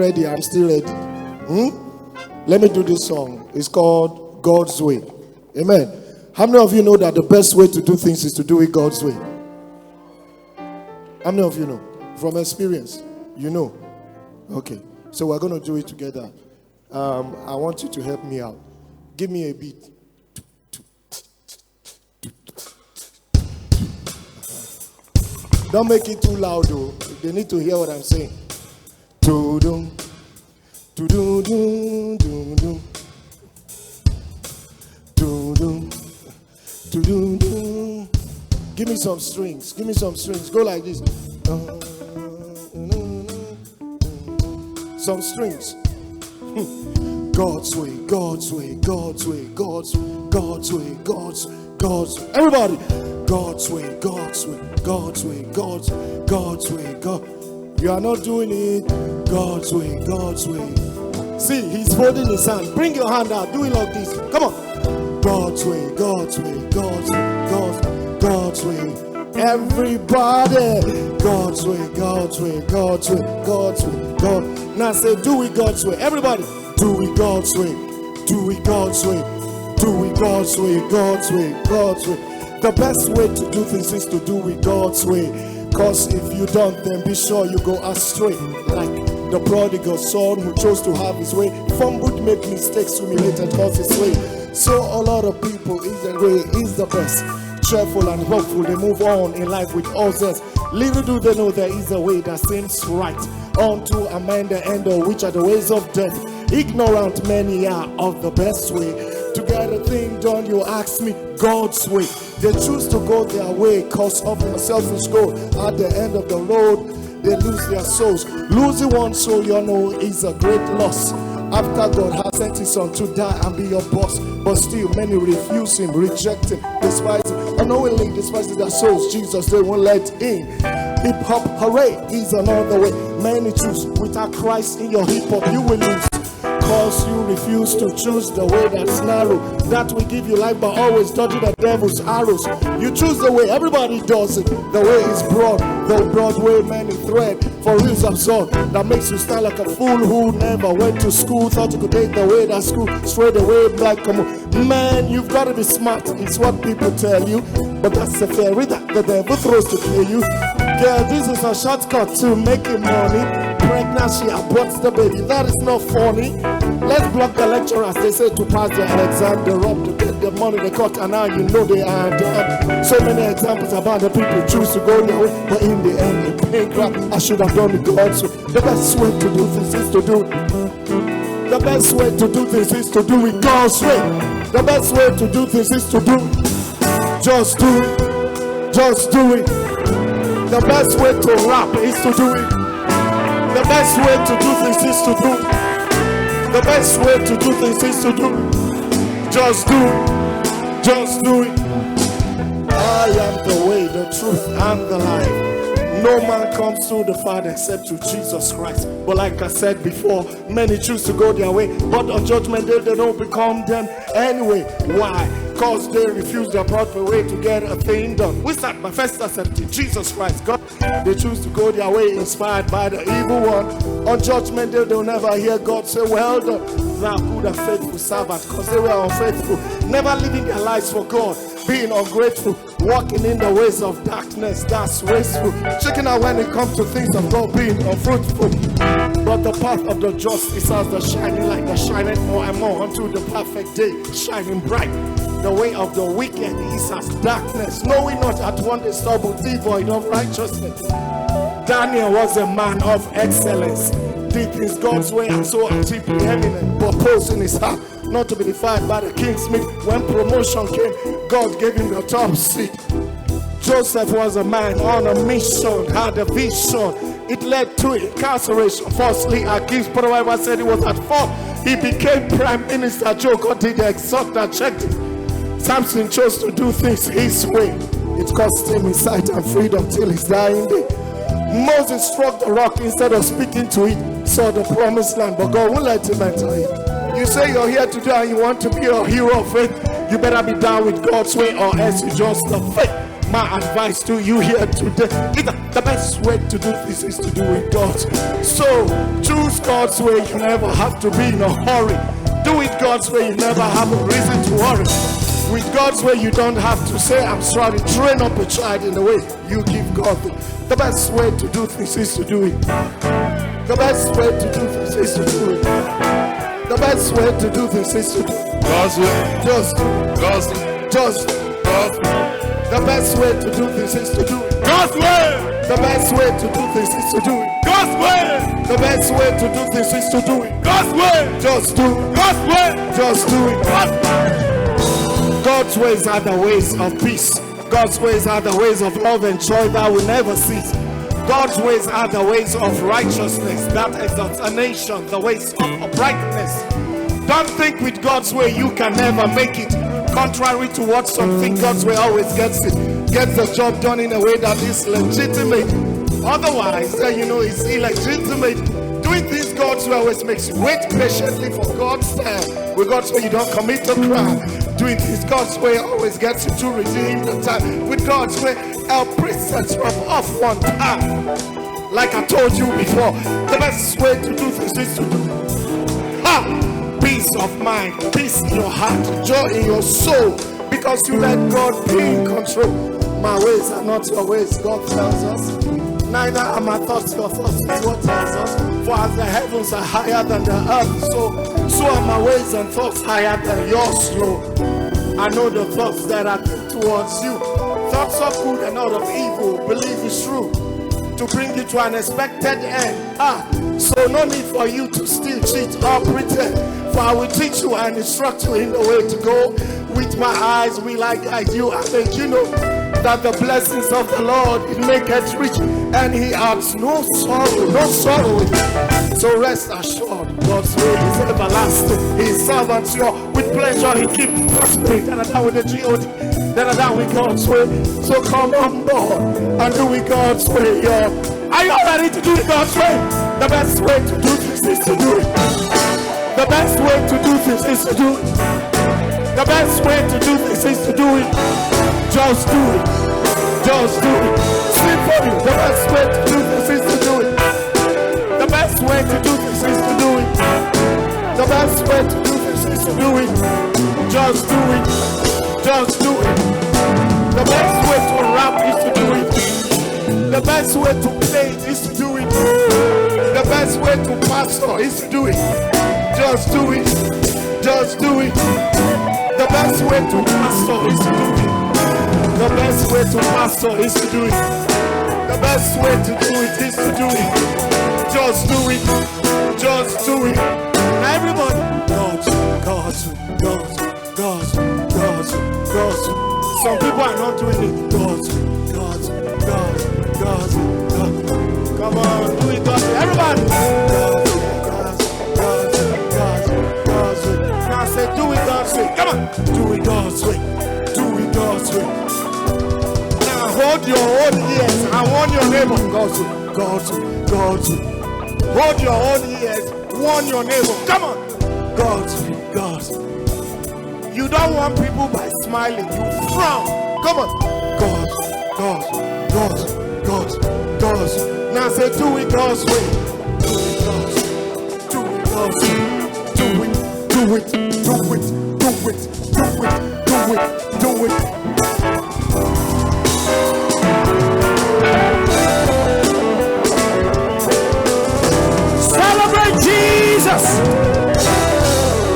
Ready? I'm still ready. Let me do this song. It's called God's Way. Amen. How many of you know that the best way to do things is to do it God's way? How many of you know? From experience, you know. Okay. So we're going to do it together. I want you to help me out. Give me a beat. Don't make it too loud though. They need to hear what I'm saying. Do-dum, do-do-dum, do-dum, do-dum, do-do-dum. Give me some strings. Give me some strings. Go like this. Some strings. God's way, God's way, God's way, God's way, God's way. Everybody. God's way, God's way, God's way, God's way, God. You are not doing it God's way, God's way. See, he's holding his hand. Bring your hand out. Do it like this. Come on. God's way, God's way, God's way, God's way. Everybody. God's way, God's way, God's way, God's way, God. Now say, do it God's way. Everybody. Do it God's way. Do it God's way. Do it God's way, God's way, God's way. The best way to do things is to do it God's way. Because if you don't, then be sure you go astray. Like the prodigal son who chose to have his way, fumbled, made mistakes, humiliated, lost his way. So a lot of people, either way is the best. Cheerful and hopeful, they move on in life with all zest. Little do they know there is a way that seems right unto a man the end of which are the ways of death. Ignorant many are of the best way. To get a thing done, you ask me, God's way. They choose to go their way cause of their selfish goal. At the end of the road, they lose their souls. Losing one soul, you know, is a great loss. After God has sent his son to die and be your boss. But still, many refuse him, reject him, despise him. Unknowingly despises their souls. Jesus, they won't let in. Hip hop, hooray, is another way. Many choose without Christ in your hip hop, you will lose. Cause you refuse to choose the way that's narrow, that will give you life but always dodging the devil's arrows. You choose the way, everybody does it. The way is broad, the broad way many thread. For reals absurd, that makes you stand like a fool who never went to school. Thought you could take the way that school straight away. Like, come on, man, you've got to be smart. It's what people tell you, but that's the fairy that the devil throws to kill you. Girl, this is a shortcut to making money. Pregnancy aborts the baby, that is not funny. Let's block the lecturers, they say to pass their exam. They rob to get the money they cut, and now you know they are done. So many examples about the people choose to go their way, but in the end they pay crap. I should have done it God's way. The best way to do things is to do. The best way to do things is to do it God's way. The best way to do things is to do. Just do it. Just do it. The best way to rap is to do it. The best way to do things is to do. The best way to do things is to do. Just do it. Just do it. I am the way, the truth, and the life. No man comes to the Father except through Jesus Christ. But like I said before, many choose to go their way, but on judgment day they don't become them anyway. Why? Because they refuse the proper way to get a thing done. We start by first accepting Jesus Christ, God. They choose to go their way inspired by the evil one. On judgment day they'll never hear God say, well done, thou good and faithful servant, because they were unfaithful, never living their lives for God, being ungrateful, walking in the ways of darkness, that's wasteful, checking out when it comes to things of God, being unfruitful. But the path of the just is as the shining light that shineth more and more unto the perfect day, shining bright. The way of the wicked is as darkness, knowing not at one they stumble, devoid of righteousness. Daniel was a man of excellence, did things God's way and so deeply eminent, but posed in his heart not to be defied by the king's meat. When promotion came, God gave him the top seat. Joseph was a man on a mission, had a vision. It led to incarceration, falsely accused, but the Bible said he was at fault. He became prime minister. Job got the exalt that checked it. Samson chose to do things his way. It cost him his sight and freedom till his dying day. Moses struck the rock instead of speaking to it, saw the promised land, but God won't let him enter it. You say you're here today and you want to be a hero of faith, you better be down with God's way or else you're just a fake. My advice to you here today is that the best way to do this is to do it God's. So choose God's way. You never have to be in a hurry. Do it God's way. You never have a reason to worry. With God's way, you don't have to say, I'm sorry. Train up a child in the way you give God. The best way to do things is to do it. The best way to do things is to do it. The best way to do things is to do it. God's way. Just God's way. The best way to do things is to do it. God's way. The best way to do things is to do it. God's way. The best way to do things is to do it. God's way. Just do it. God's way. Just do it. God's ways are the ways of peace. God's ways are the ways of love and joy that will never cease. God's ways are the ways of righteousness that exalts a nation, the ways of uprightness. Don't think with God's way you can never make it. Contrary to what some think, God's way always gets it. Gets the job done in a way that is legitimate. Otherwise, it's illegitimate. Doing things God's way always makes you wait patiently for God's time. With God's way, you don't commit a crime. Doing things God's way always gets you to redeem the time. With God's way, our precepts rub off one time. Like I told you before, the best way to do things is to do. Peace of mind, peace in your heart, joy in your soul, because you let God be in control. My ways are not your ways, God tells us. Neither are my thoughts your thoughts, is what tells us. For as the heavens are higher than the earth, so are my ways and thoughts higher than yours, Lord. I know the thoughts that I think towards you, thoughts of good and not of evil. Believe it's true, to bring you to an expected end. So no need for you to steal, cheat, or pretend. For I will teach you and instruct you in the way to go. With my eyes will I guide you and make you know that the blessings of the Lord, it maketh rich, and he adds no sorrow with it. So rest assured, God's way is everlasting. His servants, with pleasure, he keeps prospering. Then I with the G.O.D. Then I down with God's way. So come on board and do it God's way, Are you ready to do it God's way? The best way to do this is to do it. The best way to do this is to do it. The best way to do this is to do it. Just do it. Just do it. Simple. The best way to do this is to do it. The best way to do this is to do it. The best way to do this is to do it. Just do it. Just do it. The best way to rap is to do it. The best way to play it is to do it. The best way to pastor is to do it. Just do it. Just do it. The best way to pastor is to do it. The best way to pastor is to do it. The best way to do it is to do it. Just do it. Just do it. Everybody. God's. Some people are not doing it. God's. Come on, do it God's way. Everybody. God's way. Now I say, do it God's way. Come on. Do it God's way. Do it God's way. Now hold your own ears and warn your neighbor. God's way. God's way. Hold your own ears. Warn your neighbor. Come on. God's way. You don't want people by smiling. You frown. Come on. God's. Now say, do it God's way. Do it God's way. Do it. Celebrate Jesus.